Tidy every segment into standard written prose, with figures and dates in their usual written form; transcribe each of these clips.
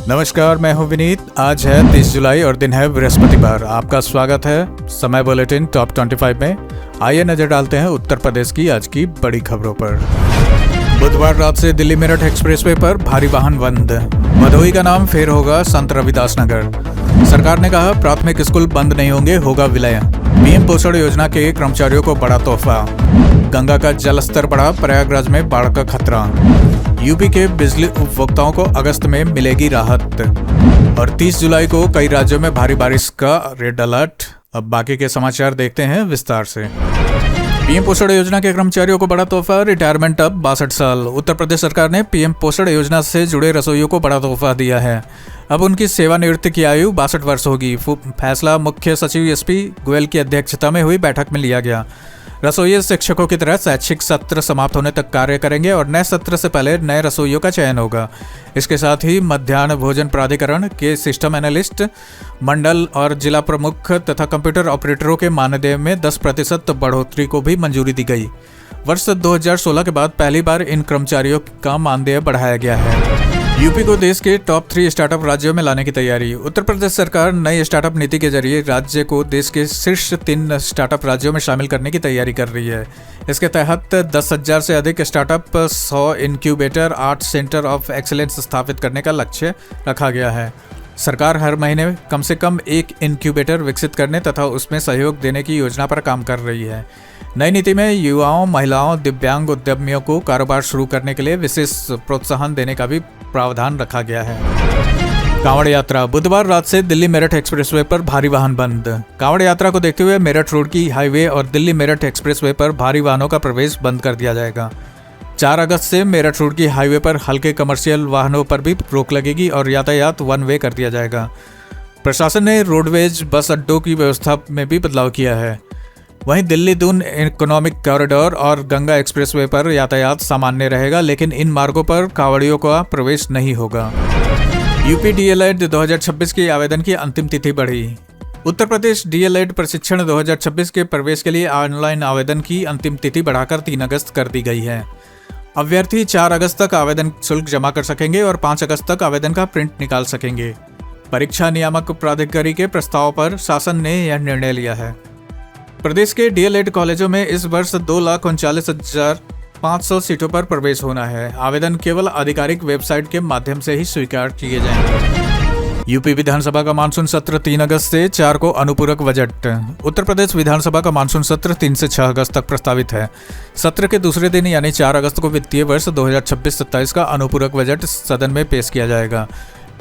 नमस्कार, मैं हूं विनीत। आज है 30 जुलाई और दिन है बृहस्पतिवार। आपका स्वागत है समय बुलेटिन टॉप 25 में। आइए नजर डालते हैं उत्तर प्रदेश की आज की बड़ी खबरों पर। बुधवार रात से दिल्ली मेरठ एक्सप्रेसवे पर भारी वाहन बंद। भदोही का नाम फिर होगा संत रविदास नगर। सरकार ने कहा प्राथमिक स्कूल बंद नहीं होंगे, होगा विलय। पीएम पोषण योजना के कर्मचारियों को बड़ा तोहफा। गंगा का जल स्तर बढ़ा, प्रयागराज में बाढ़ का खतरा। यूपी के बिजली उपभोक्ताओं को अगस्त में मिलेगी राहत। और 30 जुलाई को कई राज्यों में भारी बारिश का रेड अलर्ट। अब बाकी के समाचार देखते हैं विस्तार से। पीएम पोषण योजना के कर्मचारियों को बड़ा तोहफा, रिटायरमेंट अब 62 साल। उत्तर प्रदेश सरकार ने पीएम पोषण योजना से जुड़े रसोइयों को बड़ा तोहफा दिया है। अब उनकी सेवानिवृत्ति की आयु 62 वर्ष होगी। फैसला मुख्य सचिव एसपी गोयल की अध्यक्षता में हुई बैठक में लिया गया। रसोइये शिक्षकों की तरह शैक्षिक सत्र समाप्त होने तक कार्य करेंगे और नए सत्र से पहले नए रसोइयों का चयन होगा। इसके साथ ही मध्याह्न भोजन प्राधिकरण के सिस्टम एनालिस्ट, मंडल और जिला प्रमुख तथा कंप्यूटर ऑपरेटरों के मानदेय में 10% बढ़ोतरी को भी मंजूरी दी गई। वर्ष 2016 के बाद पहली बार इन कर्मचारियों का मानदेय बढ़ाया गया है। यूपी को देश के टॉप 3 स्टार्टअप राज्यों में लाने की तैयारी। उत्तर प्रदेश सरकार नई स्टार्टअप नीति के जरिए राज्य को देश के शीर्ष 3 स्टार्टअप राज्यों में शामिल करने की तैयारी कर रही है। इसके तहत 10,000 से अधिक startup, 100 incubator, 8 centre of excellence स्थापित करने का लक्ष्य रखा गया है। सरकार हर महीने कम से कम एक इनक्यूबेटर विकसित करने तथा उसमें सहयोग देने की योजना पर काम कर रही है। नई नीति में युवाओं, महिलाओं, दिव्यांग उद्यमियों को कारोबार शुरू करने के लिए विशेष प्रोत्साहन देने का भी प्रावधान रखा गया है। कांवड़ यात्रा। बुधवार रात से दिल्ली मेरठ एक्सप्रेसवे पर भारी वाहन बंद। कांवड़ यात्रा को देखते हुए मेरठ रोड की हाईवे और दिल्ली मेरठ एक्सप्रेसवे पर भारी वाहनों का प्रवेश बंद कर दिया जाएगा। 4 अगस्त से मेरठ रोड की हाईवे पर हल्के कमर्शियल वाहनों पर भी रोक लगेगी और यातायात वन वे कर दिया जाएगा। प्रशासन ने रोडवेज बस अड्डों की व्यवस्था में भी बदलाव किया है। वहीं दिल्ली दून इकोनॉमिक कॉरिडोर और गंगा एक्सप्रेसवे पर यातायात सामान्य रहेगा, लेकिन इन मार्गों पर कांवड़ियों का प्रवेश नहीं होगा। यूपी डीएलएड 2026 की आवेदन की अंतिम तिथि बढ़ी। उत्तर प्रदेश डीएलएड प्रशिक्षण 2026 के प्रवेश के लिए ऑनलाइन आवेदन की अंतिम तिथि बढ़ाकर 3 अगस्त कर दी गई है। अभ्यर्थी 4 अगस्त तक आवेदन शुल्क जमा कर सकेंगे और 5 अगस्त तक आवेदन का प्रिंट निकाल सकेंगे। परीक्षा नियामक प्राधिकारी के प्रस्ताव पर शासन ने यह निर्णय लिया है। प्रदेश के डीएलएड कॉलेजों में इस वर्ष 2,39,500 सीटों पर प्रवेश होना है। आवेदन केवल आधिकारिक वेबसाइट के माध्यम से ही स्वीकार किए जाएंगे। यूपी विधानसभा का मानसून सत्र 3 अगस्त से 4 को अनुपूरक बजट। उत्तर प्रदेश विधानसभा का मानसून सत्र 3 से 6 अगस्त तक प्रस्तावित है। सत्र के दूसरे दिन यानी 4 अगस्त को वित्तीय वर्ष 2026-27 का अनुपूरक बजट सदन में पेश किया जाएगा।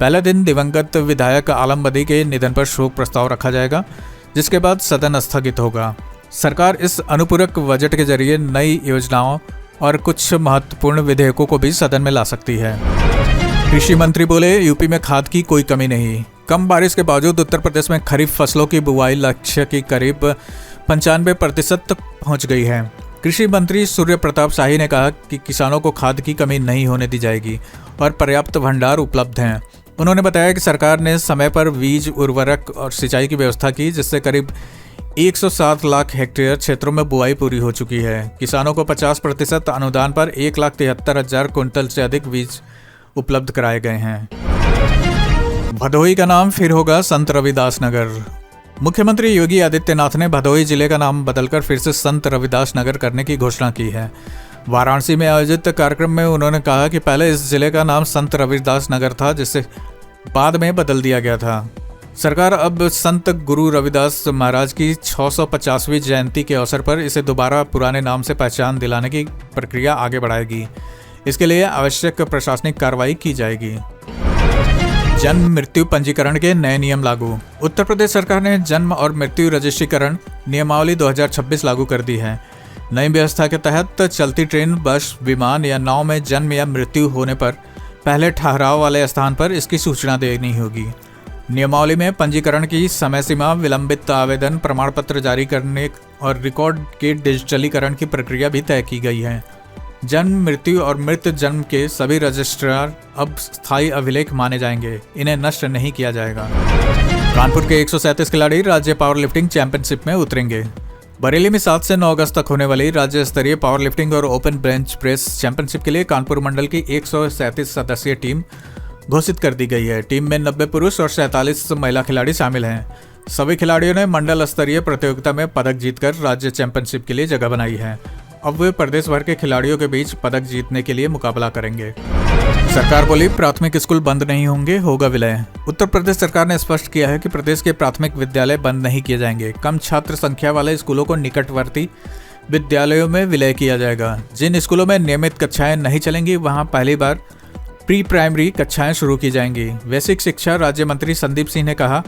पहले दिन दिवंगत विधायक आलम बदी के निधन पर शोक प्रस्ताव रखा जाएगा, जिसके बाद सदन स्थगित होगा। सरकार इस अनुपूरक बजट के जरिए नई योजनाओं और कुछ महत्वपूर्ण विधेयकों को भी सदन में ला सकती है। कृषि मंत्री बोले यूपी में खाद की कोई कमी नहीं। कम बारिश के बावजूद उत्तर प्रदेश में खरीफ फसलों की बुआई लक्ष्य की करीब 95% तक पहुंच गई है। कृषि मंत्री सूर्य प्रताप शाही ने कहा कि किसानों को खाद की कमी नहीं होने दी जाएगी और पर्याप्त भंडार उपलब्ध हैं। उन्होंने बताया कि सरकार ने समय पर बीज, उर्वरक और सिंचाई की व्यवस्था की, जिससे करीब 107 लाख हेक्टेयर क्षेत्रों में बुआई पूरी हो चुकी है। किसानों को 50% अनुदान पर 1,73,000 क्विंटल से अधिक बीज उपलब्ध कराए गए हैं। भदोही का नाम फिर होगा संत रविदास नगर। मुख्यमंत्री योगी आदित्यनाथ ने भदोही जिले का नाम बदलकर फिर से संत रविदास नगर करने की घोषणा की है। वाराणसी में आयोजित कार्यक्रम में उन्होंने कहा कि पहले इस जिले का नाम संत रविदास नगर था, जिसे बाद में बदल दिया गया था। सरकार अब संत गुरु रविदास महाराज की 650वीं जयंती के अवसर पर इसे दोबारा पुराने नाम से पहचान दिलाने की प्रक्रिया आगे बढ़ाएगी। इसके लिए आवश्यक प्रशासनिक कार्रवाई की जाएगी। जन्म मृत्यु पंजीकरण के नए नियम लागू। उत्तर प्रदेश सरकार ने जन्म और मृत्यु रजिस्ट्रीकरण नियमावली 2026 लागू कर दी है। नई व्यवस्था के तहत चलती ट्रेन, बस, विमान या नाव में जन्म या मृत्यु होने पर पहले ठहराव वाले स्थान पर इसकी सूचना देनी होगी। नियमावली में पंजीकरण की समय सीमा, विलंबित आवेदन, प्रमाण पत्र जारी करने और रिकॉर्ड के डिजिटलीकरण की प्रक्रिया भी तय की गई है। जन्म, मृत्यु और मृत जन्म के सभी रजिस्ट्रार अब स्थायी अभिलेख माने जाएंगे। इन्हें नष्ट नहीं किया जाएगा। कानपुर के 137 खिलाड़ी राज्य पावर लिफ्टिंग चैंपियनशिप में उतरेंगे। बरेली में 7 से 9 अगस्त तक होने वाली राज्य स्तरीय पावर लिफ्टिंग और ओपन बेंच प्रेस चैंपियनशिप के लिए कानपुर मंडल की 137 सदस्यीय टीम घोषित कर दी गई है। टीम में 90 पुरुष और 47 महिला खिलाड़ी शामिल हैं। सभी खिलाड़ियों ने मंडल स्तरीय प्रतियोगिता में पदक जीतकर राज्य चैंपियनशिप के लिए जगह बनाई है। अब वे प्रदेश भर के खिलाड़ियों के बीच पदक जीतने के लिए मुकाबला करेंगे। सरकार बोली प्राथमिक स्कूल बंद नहीं होंगे, होगा विलय। उत्तर प्रदेश सरकार ने स्पष्ट किया है कि प्रदेश के प्राथमिक विद्यालय बंद नहीं किए जाएंगे। कम छात्र संख्या वाले स्कूलों को निकटवर्ती विद्यालयों में विलय किया जाएगा। जिन स्कूलों में नियमित कक्षाएं नहीं चलेंगी वहां पहली बार प्री प्राइमरी कक्षाएं शुरू की जाएंगी। वैश्विक शिक्षा राज्य मंत्री संदीप सिंह ने कहा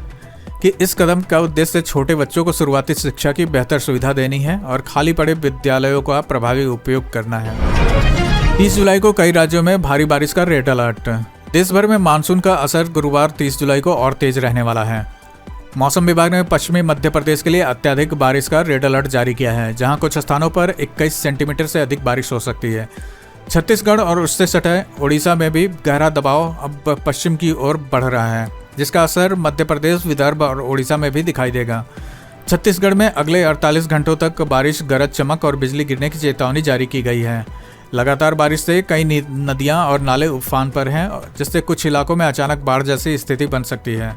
कि इस कदम का उद्देश्य छोटे बच्चों को शुरुआती शिक्षा की बेहतर सुविधा देनी है और खाली पड़े विद्यालयों का प्रभावी उपयोग करना है। 30 जुलाई को कई राज्यों में भारी बारिश का रेड अलर्ट। देश भर में मानसून का असर गुरुवार 30 जुलाई को और तेज रहने वाला है। मौसम विभाग ने पश्चिमी मध्य प्रदेश के लिए अत्यधिक बारिश का रेड अलर्ट जारी किया है, जहां कुछ स्थानों पर 21 सेंटीमीटर से अधिक बारिश हो सकती है। छत्तीसगढ़ और उससे सटे ओडिशा में भी गहरा दबाव अब पश्चिम की ओर बढ़ रहा है, जिसका असर मध्य प्रदेश, विदर्भ और ओडिशा में भी दिखाई देगा। छत्तीसगढ़ में अगले 48 घंटों तक बारिश, गरज चमक और बिजली गिरने की चेतावनी जारी की गई है। लगातार बारिश से कई नदियां और नाले उफान पर हैं, जिससे कुछ इलाकों में अचानक बाढ़ जैसी स्थिति बन सकती है।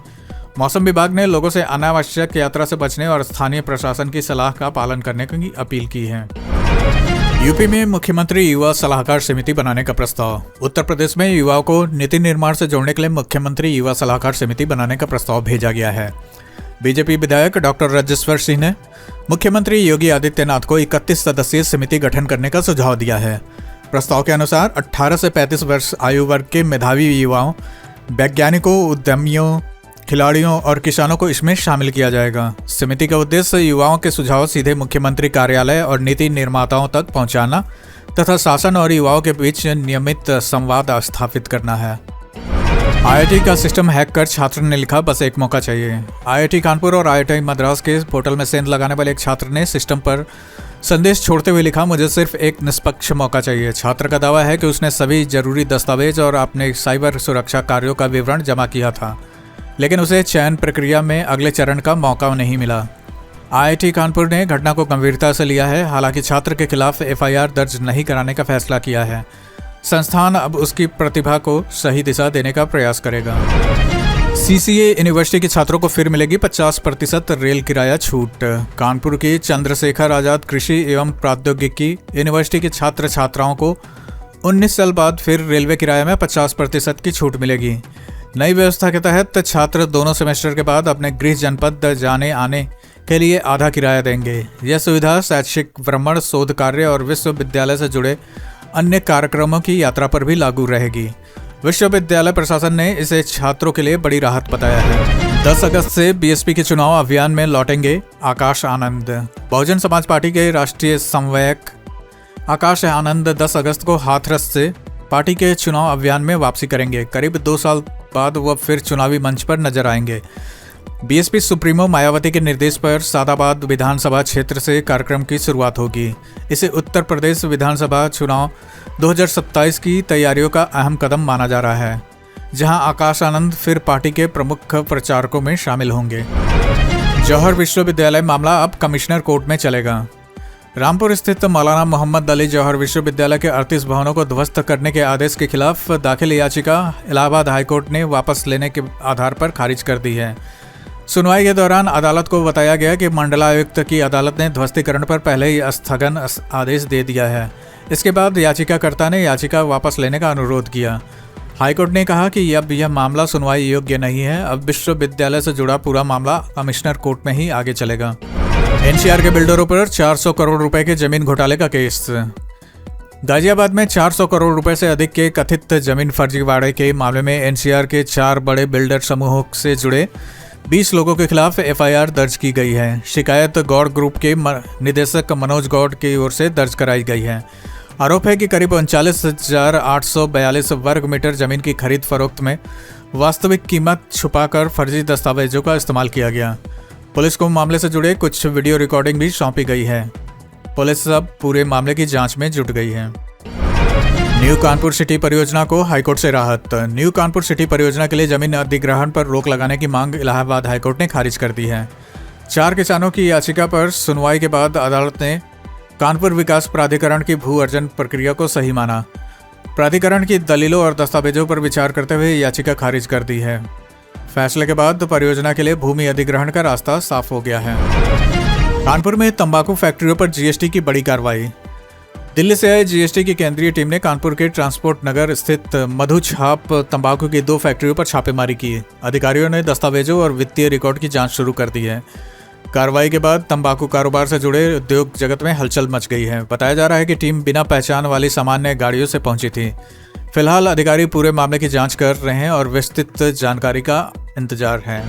मौसम विभाग ने लोगों से अनावश्यक यात्रा से बचने और स्थानीय प्रशासन की सलाह का पालन करने की अपील की है। यूपी में मुख्यमंत्री युवा सलाहकार समिति बनाने का प्रस्ताव। उत्तर प्रदेश में युवाओं को नीति निर्माण से जोड़ने के लिए मुख्यमंत्री युवा सलाहकार समिति बनाने का प्रस्ताव भेजा गया है। बीजेपी विधायक डॉक्टर राजेश्वर सिंह ने मुख्यमंत्री योगी आदित्यनाथ को 31 सदस्यीय समिति गठन करने का सुझाव दिया है। प्रस्ताव के अनुसार 18 से 35 वर्ष आयु वर्ग के मेधावी युवाओं, वैज्ञानिकों, उद्यमियों, खिलाड़ियों और किसानों को इसमें शामिल किया जाएगा। समिति का उद्देश्य युवाओं के सुझाव सीधे मुख्यमंत्री कार्यालय और नीति निर्माताओं तक पहुंचाना तथा शासन और युवाओं के बीच नियमित संवाद स्थापित करना है। आईआईटी का सिस्टम हैक कर छात्र ने लिखा, बस एक मौका चाहिए। आईआईटी कानपुर और आईआईटी मद्रास के पोर्टल में सेंध लगाने वाले एक छात्र ने सिस्टम पर संदेश छोड़ते हुए लिखा, मुझे सिर्फ एक निष्पक्ष मौका चाहिए। छात्र का दावा है कि उसने सभी जरूरी दस्तावेज और अपने साइबर सुरक्षा कार्यों का विवरण जमा किया था, लेकिन उसे चयन प्रक्रिया में अगले चरण का मौका नहीं मिला। आईआईटी कानपुर ने घटना को गंभीरता से लिया है। हालांकि छात्र के खिलाफ एफआईआर दर्ज नहीं कराने का फैसला किया है। संस्थान अब उसकी प्रतिभा को सही दिशा देने का प्रयास करेगा। सीसीए यूनिवर्सिटी के छात्रों को फिर मिलेगी 50% रेल किराया छूट। कानपुर की चंद्रशेखर आजाद कृषि एवं प्रौद्योगिकी यूनिवर्सिटी के छात्र छात्राओं को 19 साल बाद फिर रेलवे किराया में 50% की छूट मिलेगी। नई व्यवस्था के तहत छात्र दोनों सेमेस्टर के बाद अपने गृह जनपद जाने आने के लिए आधा किराया देंगे। यह सुविधा शैक्षिक भ्रमण, शोध कार्य और विश्वविद्यालय से जुड़े अन्य कार्यक्रमों की यात्रा पर भी लागू रहेगी। विश्वविद्यालय प्रशासन ने इसे छात्रों के लिए बड़ी राहत बताया है। 10 अगस्त से बीएसपी के चुनाव अभियान में लौटेंगे आकाश आनंद। बहुजन समाज पार्टी के राष्ट्रीय समन्वयक आकाश आनंद 10 अगस्त को हाथरस से पार्टी के चुनाव अभियान में वापसी करेंगे। करीब 2 साल बाद वह फिर चुनावी मंच पर नजर आएंगे। बीएसपी सुप्रीमो मायावती के निर्देश पर सादाबाद विधानसभा क्षेत्र से कार्यक्रम की शुरुआत होगी। इसे उत्तर प्रदेश विधानसभा चुनाव 2027 की तैयारियों का अहम कदम माना जा रहा है, जहां आकाश आनंद फिर पार्टी के प्रमुख प्रचारकों में शामिल होंगे। जौहर विश्वविद्यालय मामला अब कमिश्नर कोर्ट में चलेगा। रामपुर स्थित मौलाना मोहम्मद अली जौहर विश्वविद्यालय के 38 भवनों को ध्वस्त करने के आदेश के खिलाफ दाखिल याचिका इलाहाबाद हाईकोर्ट ने वापस लेने के आधार पर खारिज कर दी है। सुनवाई के दौरान अदालत को बताया गया कि मंडलायुक्त की अदालत ने ध्वस्तीकरण पर पहले ही स्थगन आदेश दे दिया है। इसके बाद याचिकाकर्ता ने याचिका वापस लेने का अनुरोध किया। हाईकोर्ट ने कहा कि अब यह मामला सुनवाई योग्य नहीं है। अब विश्वविद्यालय से जुड़ा पूरा मामला कमिश्नर कोर्ट में ही आगे चलेगा। एनसीआर के बिल्डरों पर 400 करोड़ रुपए के जमीन घोटाले का केस। गाजियाबाद में 400 करोड़ रुपए से अधिक के कथित जमीन फर्जीवाड़े के मामले में एनसीआर के 4 बड़े बिल्डर समूहों से जुड़े 20 लोगों के खिलाफ एफआईआर दर्ज की गई है। शिकायत गौड़ ग्रुप के निदेशक मनोज गौड़ की ओर से दर्ज कराई गई है। आरोप है कि करीब 39,842 वर्ग मीटर जमीन की खरीद फरोख्त में वास्तविक कीमत छुपाकर फर्जी दस्तावेजों का इस्तेमाल किया गया। पुलिस को मामले से जुड़े कुछ वीडियो रिकॉर्डिंग भी सौंपी गई है। पुलिस अब पूरे मामले की जांच में जुट गई है। न्यू कानपुर सिटी परियोजना को हाईकोर्ट से राहत। न्यू कानपुर सिटी परियोजना के लिए जमीन अधिग्रहण पर रोक लगाने की मांग इलाहाबाद हाईकोर्ट ने खारिज कर दी है। 4 किसानों की याचिका पर सुनवाई के बाद अदालत ने कानपुर विकास प्राधिकरण की भू अर्जन प्रक्रिया को सही माना। प्राधिकरण की दलीलों और दस्तावेजों पर विचार करते हुए याचिका खारिज कर दी है। फैसले के बाद परियोजना के लिए भूमि अधिग्रहण का रास्ता साफ हो गया है। कानपुर में तंबाकू फैक्ट्रियों पर जीएसटी की बड़ी कार्रवाई। दिल्ली से आए जीएसटी की केंद्रीय टीम ने कानपुर के ट्रांसपोर्ट नगर स्थित मधु छाप तंबाकू की 2 फैक्ट्रियों पर छापेमारी की। अधिकारियों ने दस्तावेजों और वित्तीय रिकॉर्ड की जांच शुरू कर दी है। कार्रवाई के बाद तंबाकू कारोबार से जुड़े उद्योग जगत में हलचल मच गई है। बताया जा रहा है कि टीम बिना पहचान वाली सामान्य गाड़ियों से पहुंची थी। फिलहाल अधिकारी पूरे मामले की जांच कर रहे हैं और विस्तृत जानकारी का इंतजार है।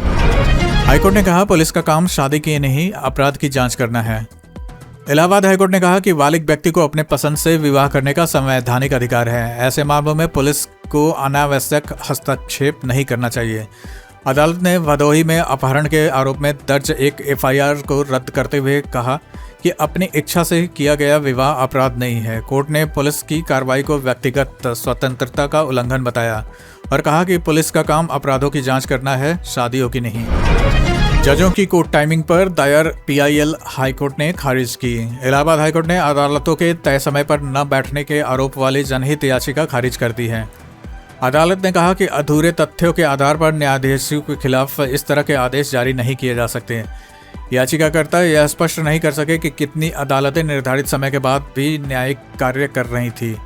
हाईकोर्ट ने कहा, पुलिस का काम शादी की नहीं, अपराध की जांच करना है। इलाहाबाद हाईकोर्ट ने कहा कि बालिग व्यक्ति को अपने पसंद से विवाह करने का संवैधानिक अधिकार है। ऐसे मामलों में पुलिस को अनावश्यक हस्तक्षेप नहीं करना चाहिए। अदालत ने भदोही में अपहरण के आरोप में दर्ज एक एफआईआर को रद्द करते हुए कहा कि अपनी इच्छा से किया गया विवाह अपराध नहीं है। कोर्ट ने पुलिस की कार्रवाई को व्यक्तिगत स्वतंत्रता का उल्लंघन बताया और कहा कि पुलिस का काम अपराधों की जांच करना है, शादियों की नहीं। जजों की कोर्ट टाइमिंग पर दायर पीआईएल हाईकोर्ट ने खारिज की। इलाहाबाद हाईकोर्ट ने अदालतों के तय समय पर न बैठने के आरोप वाली जनहित याचिका खारिज कर दी है। अदालत ने कहा कि अधूरे तथ्यों के आधार पर न्यायाधीशों के खिलाफ इस तरह के आदेश जारी नहीं किए जा सकते। याचिकाकर्ता यह स्पष्ट नहीं कर सके कि कितनी अदालतें निर्धारित समय के बाद भी न्यायिक कार्य कर रही थी।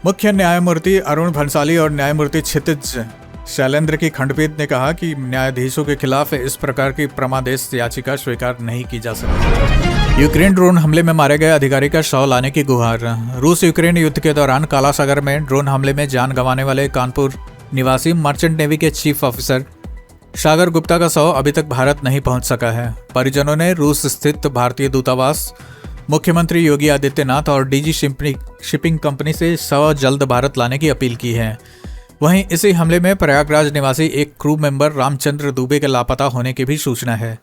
मुख्य न्यायमूर्ति अरुण भंसाली और न्यायमूर्ति क्षितिज शैलेंद्र की खंडपीठ ने कहा कि न्यायाधीशों के खिलाफ इस प्रकार की प्रमादेश याचिका स्वीकार नहीं की जा सकती। यूक्रेन ड्रोन हमले में मारे गए अधिकारी का शव लाने की गुहार। रूस यूक्रेन युद्ध के दौरान काला सागर में ड्रोन हमले में जान गंवाने वाले कानपुर निवासी मर्चेंट नेवी के चीफ ऑफिसर सागर गुप्ता का शव अभी तक भारत नहीं पहुंच सका है। परिजनों ने रूस स्थित भारतीय दूतावास, मुख्यमंत्री योगी आदित्यनाथ और डीजी शिपिंग कंपनी से शव जल्द भारत लाने की अपील की है। वहीं इसी हमले में प्रयागराज निवासी एक क्रू मेंबर रामचंद्र दुबे के लापता होने की भी सूचना है।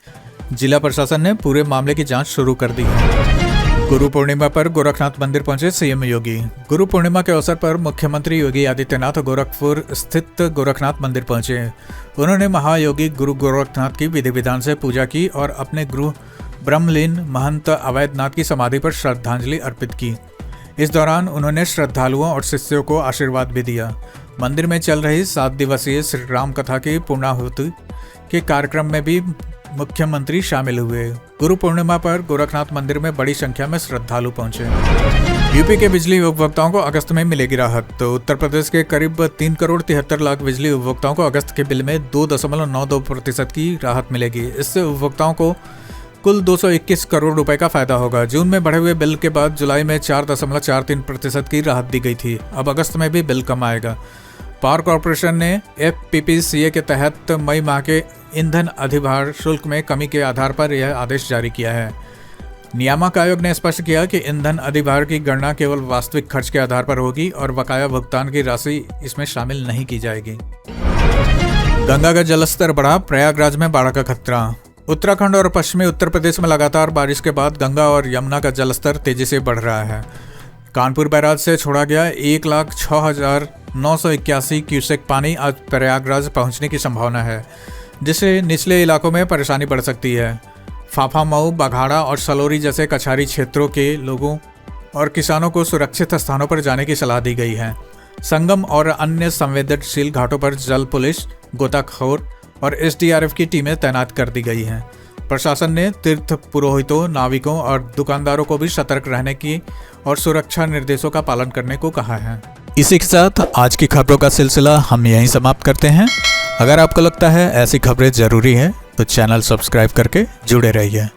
जिला प्रशासन ने पूरे मामले की जांच शुरू कर दी है। गुरु पूर्णिमा पर गोरखनाथ मंदिर पहुंचे सीएम योगी। गुरु पूर्णिमा के अवसर पर मुख्यमंत्री योगी आदित्यनाथ गोरखपुर स्थित गोरखनाथ मंदिर पहुंचे। उन्होंने महायोगी गुरु गोरखनाथ की विधि विधान से पूजा की और अपने गुरु ब्रह्मलीन महंत अवैधनाथ की समाधि पर श्रद्धांजलि अर्पित की। इस दौरान उन्होंने श्रद्धालुओं और शिष्यों को आशीर्वाद भी दिया। मंदिर में चल रही 7 दिवसीय श्री राम कथा की पूर्णाहुति के कार्यक्रम में भी मुख्यमंत्री शामिल हुए। गुरु पूर्णिमा पर गोरखनाथ मंदिर में बड़ी संख्या में श्रद्धालु पहुंचे। यूपी के बिजली उपभोक्ताओं को अगस्त में मिलेगी राहत। तो उत्तर प्रदेश के करीब 3 करोड़ 73 लाख बिजली उपभोक्ताओं को अगस्त के बिल में 2.92% की राहत मिलेगी। इससे उपभोक्ताओं को कुल 221 करोड़ रुपए का फायदा होगा। जून में बढ़े हुए बिल के बाद जुलाई में 4.43% की राहत दी गई थी। अब अगस्त में भी बिल कम आएगा। पावर कॉर्पोरेशन ने एफपीपीसीए के तहत मई माह के ईंधन अधिभार शुल्क में कमी के आधार पर यह आदेश जारी किया है। नियामक आयोग ने स्पष्ट किया कि ईंधन अधिभार की गणना केवल वास्तविक खर्च के आधार पर होगी और बकाया भुगतान की राशि इसमें शामिल नहीं की जाएगी। गंगा का जलस्तर बढ़ा, प्रयागराज में बाढ़ का खतरा। उत्तराखंड और पश्चिमी उत्तर प्रदेश में लगातार बारिश के बाद गंगा और यमुना का जलस्तर तेजी से बढ़ रहा है। कानपुर बैराज से छोड़ा गया 1,06,981 क्यूसेक पानी आज प्रयागराज पहुंचने की संभावना है, जिससे निचले इलाकों में परेशानी बढ़ सकती है। फाफा मऊ, बघाड़ा और सलोरी जैसे कछारी क्षेत्रों के लोगों और किसानों को सुरक्षित स्थानों पर जाने की सलाह दी गई है। संगम और अन्य संवेदनशील घाटों पर जल पुलिस, गोताखोर और एसडीआरएफ की टीमें तैनात कर दी गई हैं। प्रशासन ने तीर्थ पुरोहितों, नाविकों और दुकानदारों को भी सतर्क रहने की और सुरक्षा निर्देशों का पालन करने को कहा है। इसी के साथ आज की खबरों का सिलसिला हम यहीं समाप्त करते हैं। अगर आपको लगता है ऐसी खबरें जरूरी है तो चैनल सब्सक्राइब करके जुड़े रहिए।